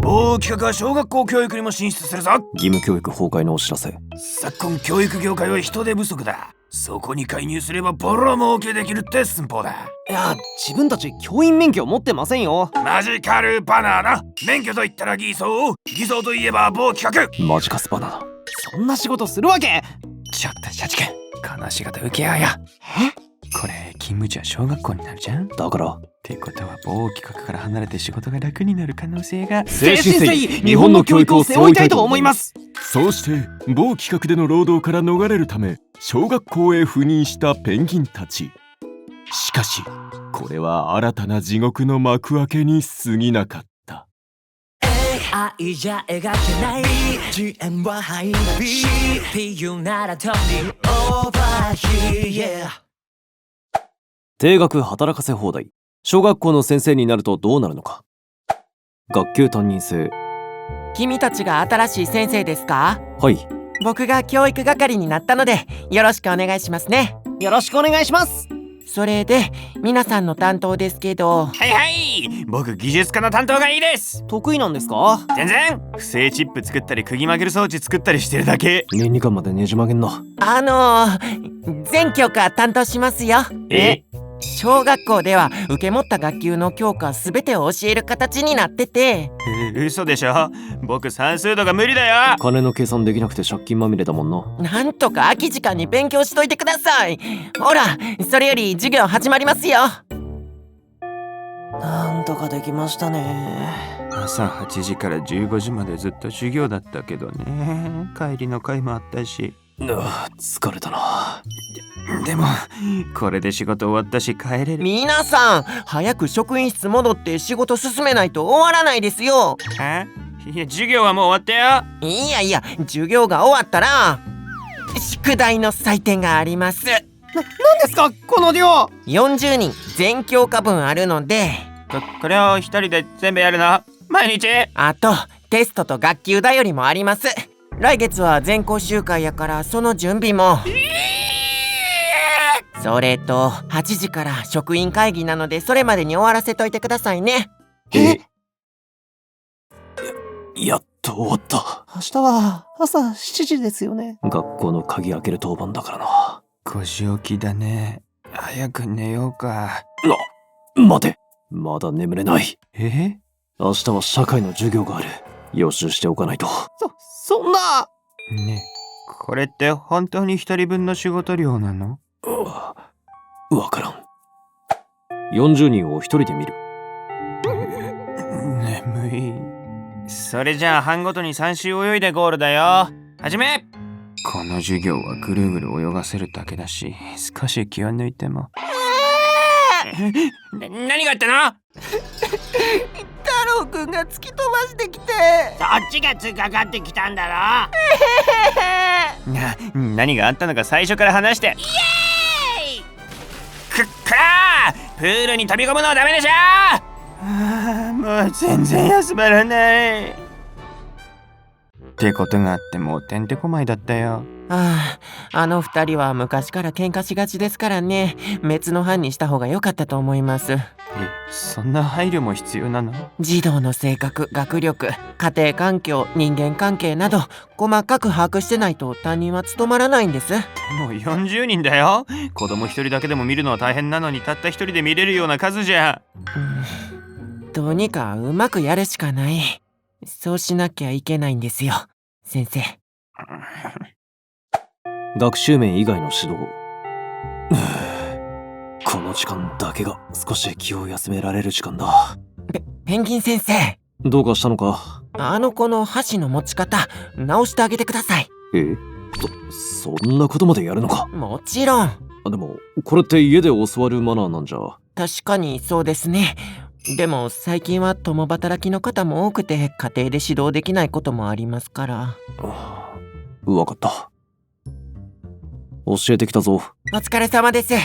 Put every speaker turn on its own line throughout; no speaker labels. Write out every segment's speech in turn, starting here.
某企画は小学校教育にも進出するぞ。
義務教育崩壊のお知らせ。
昨今教育業界は人手不足だ。そこに介入すればボロ儲けできるって寸法だ。
いや、自分たち教員免許持ってませんよ。
マジカルバナナ。免許と言ったら偽装、偽装といえば某企画。
マジカスバナナ。そんな仕事するわけ。
ちょっとシャチ君、話し方受け合うや。これ勤務地は小学校になるじゃん。
だから
ってことは某企画から離れて仕事が楽になる可能性が。
誠心誠意日本の教育を背負いたいと思います。
そうして某企画での労働から逃れるため小学校へ赴任したペンギンたち。しかしこれは新たな地獄の幕開けに過ぎなかった。
愛じゃ描けない GM はハイビー PU ならトニーオーバーヒー。
定額働かせ放題。小学校の先生になるとどうなるのか。学級担任制。
君たちが新しい先生ですか？
はい。
僕が教育係になったのでよろしくお願いしますね。
よろしくお願いします。
それで皆さんの担当ですけど。
はいはい、僕技術科の担当がいいです。
得意なんですか？
全然。不正チップ作ったり釘曲げる装置作ったりしてるだけ。
年2巻までねじ曲げんな。
全教科担当しますよ。小学校では受け持った学級の教科すべてを教える形になってて。
嘘でしょ。僕算数とか無理だよ。
金の計算できなくて借金まみれだもんな。
なんとか空き時間に勉強しといてください。ほら、それより授業始まりますよ。
なんとかできましたね。
朝8時から15時までずっと授業だったけどね。帰りの会もあったし。
疲れたな。
でもこれで仕事終わったし帰れる。
皆さん早く職員室戻って仕事進めないと終わらないですよ。
いや、授業はもう終わったよ。
いやいや、授業が終わったら宿題の採点があります。
何ですかこの量。
40人全教科分あるので、
これを一人で全部やるの毎日。
あとテストと学級だよりもあります。来月は全校集会やからその準備も。それと8時から職員会議なのでそれまでに終わらせといてくださいね。
やっと終わった。明日は朝7時ですよね。学校の鍵開ける当番だからな。
5時起きだね。早く寝ようか。
待て、まだ眠れない。
明
日は社会の授業がある。予習しておかないと。そんな。
ね、これって本当に一人分の仕事量なの？
わからん。40人を一人で見る。
眠い。それじゃあ班ごとに3周泳いでゴールだよ。始め。この授業はぐるぐる泳がせるだけだし、少し気を抜いても。何があったの？
太郎くんが突き飛ばしてきて。
そっちが突っかかってきたんだろ。
何があったのか最初から話して。イエーイ！くっからー！プールに飛び込むのはダメでしょ！もう全然休まらない。ってことがあってもうてんてこまいだったよ。
あの二人は昔から喧嘩しがちですからね。別の班にした方が良かったと思います。
そんな配慮も必要なの？
児童の性格、学力、家庭環境、人間関係など細かく把握してないと担任は務まらないんです。
もう40人だよ。子供一人だけでも見るのは大変なのにたった一人で見れるような数じゃ。
どうにかうまくやるしかない。そうしなきゃいけないんですよ、先生。
学習面以外の指導。この時間だけが少し気を休められる時間だ。
ペンギン先生、
どうかしたのか？
あの子の箸の持ち方直してあげてください。
そんなことまでやるのか？
もちろん。
でもこれって家で教わるマナーなんじゃ？
確かにそうですね。でも最近は共働きの方も多くて家庭で指導できないこともありますから。
わかった。教えてきたぞ。
お疲れ様です。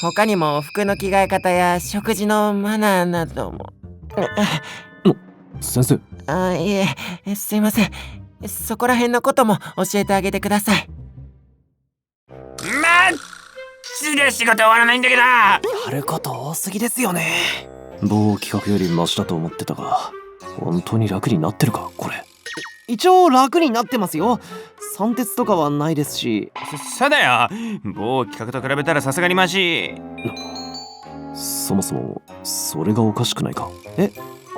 他にも服の着替え方や食事のマナーなども。
先生。
いえ、すいません。そこら辺のことも教えてあげてください。
マジで仕事終わらないんだけど。
やること多すぎですよね。某企画よりマシだと思ってたが、本当に楽になってるかこれ。
一応楽になってますよ。酸欠とかはないですし。
そうだよ。某企画と比べたらさすがにマシ。
そもそもそれがおかしくないか。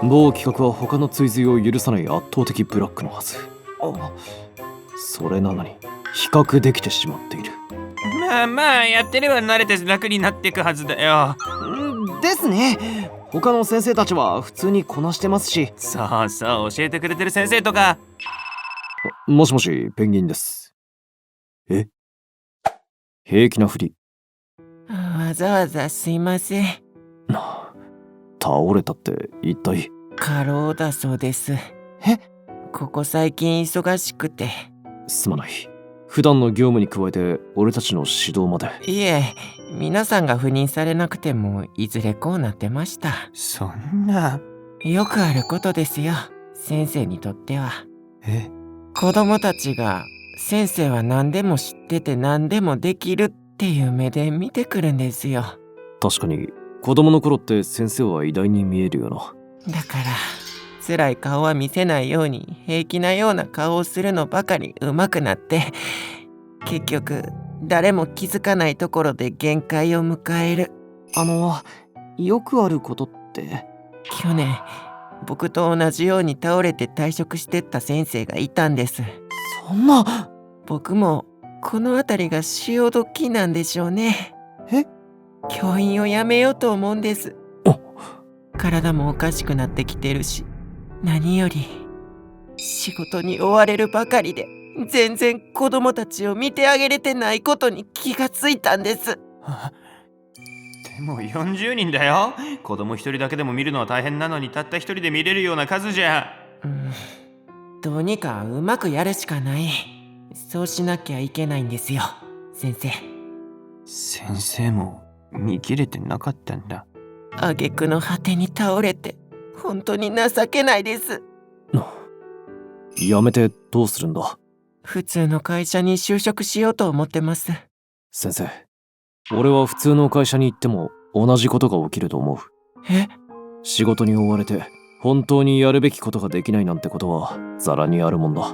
某企画は他の追随を許さない圧倒的ブラックのはず。それなのに比較できてしまっている。
まあやってれば慣れて楽になっていくはずだよ。
ですね。他の先生たちは普通にこなしてますし。
そうそう、教えてくれてる先生とか。
もしもし、ペンギンです。平気なふり。
わざわざすいません。
倒れたって一体。
過労だそうです。ここ最近忙しくて。
すまない。普段の業務に加えて俺たちの指導まで。
いえ、皆さんが赴任されなくてもいずれこうなってました。
そんな。
よくあることですよ、先生にとっては。子供たちが先生は何でも知ってて何でもできるっていう目で見てくるんですよ。
確かに子供の頃って先生は偉大に見えるよな。
だから辛い顔は見せないように平気なような顔をするのばかり上手くなって、結局誰も気づかないところで限界を迎える。
よくあることって。
去年僕と同じように倒れて退職してった先生がいたんです。
そんな。
僕もこの辺りが潮時なんでしょうね。教員を辞めようと思うんです。体もおかしくなってきてるし、何より仕事に追われるばかりで全然子供たちを見てあげれてないことに気がついたんです。
でも40人だよ。子供一人だけでも見るのは大変なのに、たった一人で見れるような数じゃ。
どうにかうまくやるしかない。そうしなきゃいけないんですよ、先生。
先生も見切れてなかったんだ。
挙句の果てに倒れて本当に情けないです。
やめてどうするんだ。
普通の会社に就職しようと思ってます。
先生、俺は普通の会社に行っても同じことが起きると思う。仕事に追われて本当にやるべきことができないなんてことはザラにあるもんだ。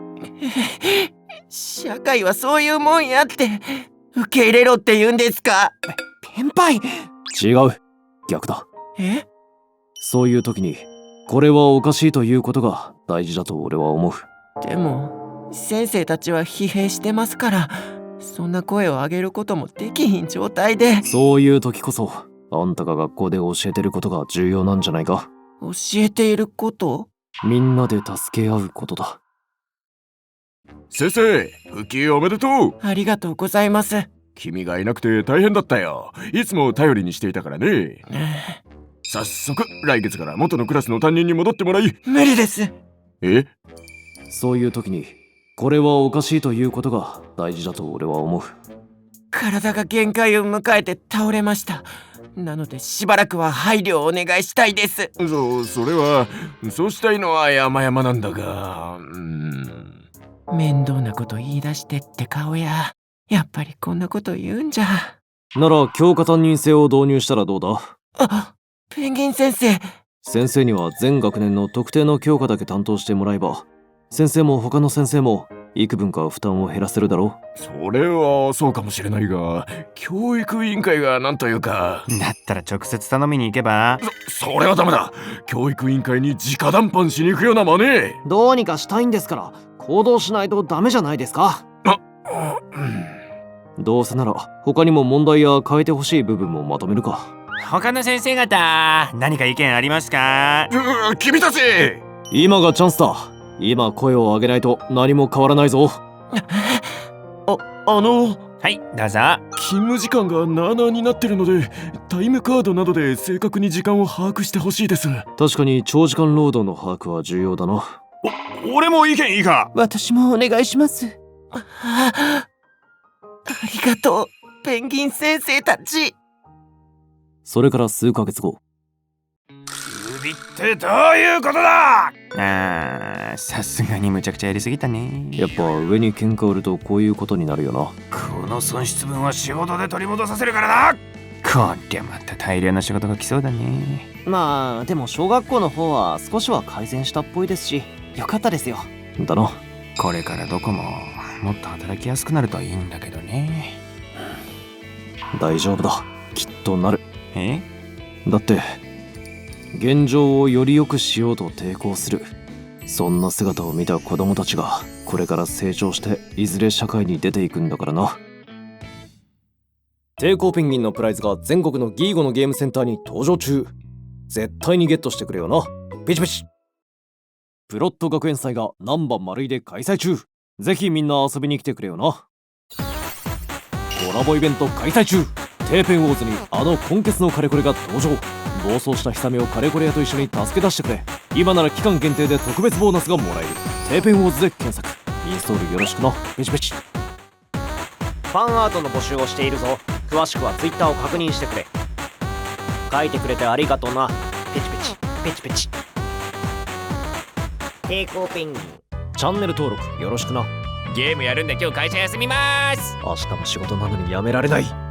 社会はそういうもんやって受け入れろって言うんですか？
先輩。
違う、逆だ。そういう時にこれはおかしいということが大事だと俺は思う。
でも先生たちは疲弊してますから、そんな声を上げることもできひん状態で。
そういう時こそあんたが学校で教えてることが重要なんじゃないか。
教えていること？
みんなで助け合うことだ。
先生、復帰おめでとう。
ありがとうございます。
君がいなくて大変だったよ。いつも頼りにしていたからね。早速来月から元のクラスの担任に戻ってもらい。
無理です。
そういう時にこれはおかしいということが大事だと俺は思う。
体が限界を迎えて倒れました。なのでしばらくは配慮をお願いしたいです。
それはそうしたいのは山々なんだが、
面倒なこと言い出してって顔や。やっぱりこんなこと言うんじゃ。
なら教科担任制を導入したらどうだ？
ペンギン先生。
先生には全学年の特定の教科だけ担当してもらえば、先生も他の先生も幾分か負担を減らせるだろう。
それはそうかもしれないが、教育委員会がなんというか。
だったら直接頼みに行けば。
それはダメだ。教育委員会に直談判しに行くような真似。
どうにかしたいんですから行動しないとダメじゃないですか。
どうせなら他にも問題や変えてほしい部分もまとめるか。
他の先生方、何か意見ありますか？
君たち！
今がチャンスだ。今声を上げないと何も変わらないぞ。
はい、どうぞ。
勤務時間がなあなあになってるので、タイムカードなどで正確に時間を把握してほしいです。
確かに長時間労働の把握は重要だな。
俺も意見いいか？
私もお願いします。
ありがとう、ペンギン先生たち。
それから数ヶ月後。
首ってどういうことだ？さすがにむちゃくちゃやりすぎたね。
やっぱ上に喧嘩売るとこういうことになるよな。
この損失分は仕事で取り戻させるからな。こりゃまた大量な仕事が来そうだね。
まあでも小学校の方は少しは改善したっぽいですし、よかったですよ。
だな。
これからどこももっと働きやすくなるといいんだけどね。
大丈夫だ、きっとなる。
え？
だって現状をより良くしようと抵抗する、そんな姿を見た子供たちがこれから成長していずれ社会に出ていくんだからな。抵抗ペンギンのプライズが全国のギーゴのゲームセンターに登場中。絶対にゲットしてくれよな、ペチペチ。プロット学園祭が難波丸井で開催中。ぜひみんな遊びに来てくれよな。コラボイベント開催中。テーペンウォーズにあの今月のカレコレが登場。暴走したヒサメをカレコレ屋と一緒に助け出してくれ。今なら期間限定で特別ボーナスがもらえる。テーペンウォーズで検索。インストールよろしくな、ペチペチ。
ファンアートの募集をしているぞ。詳しくは Twitter を確認してくれ。書いてくれてありがとうな、ペチペチペチペチ。抵抗ペンギン
チャンネル登録よろしくな。
ゲームやるんで今日会社休みます。
明日も仕事なのにやめられない。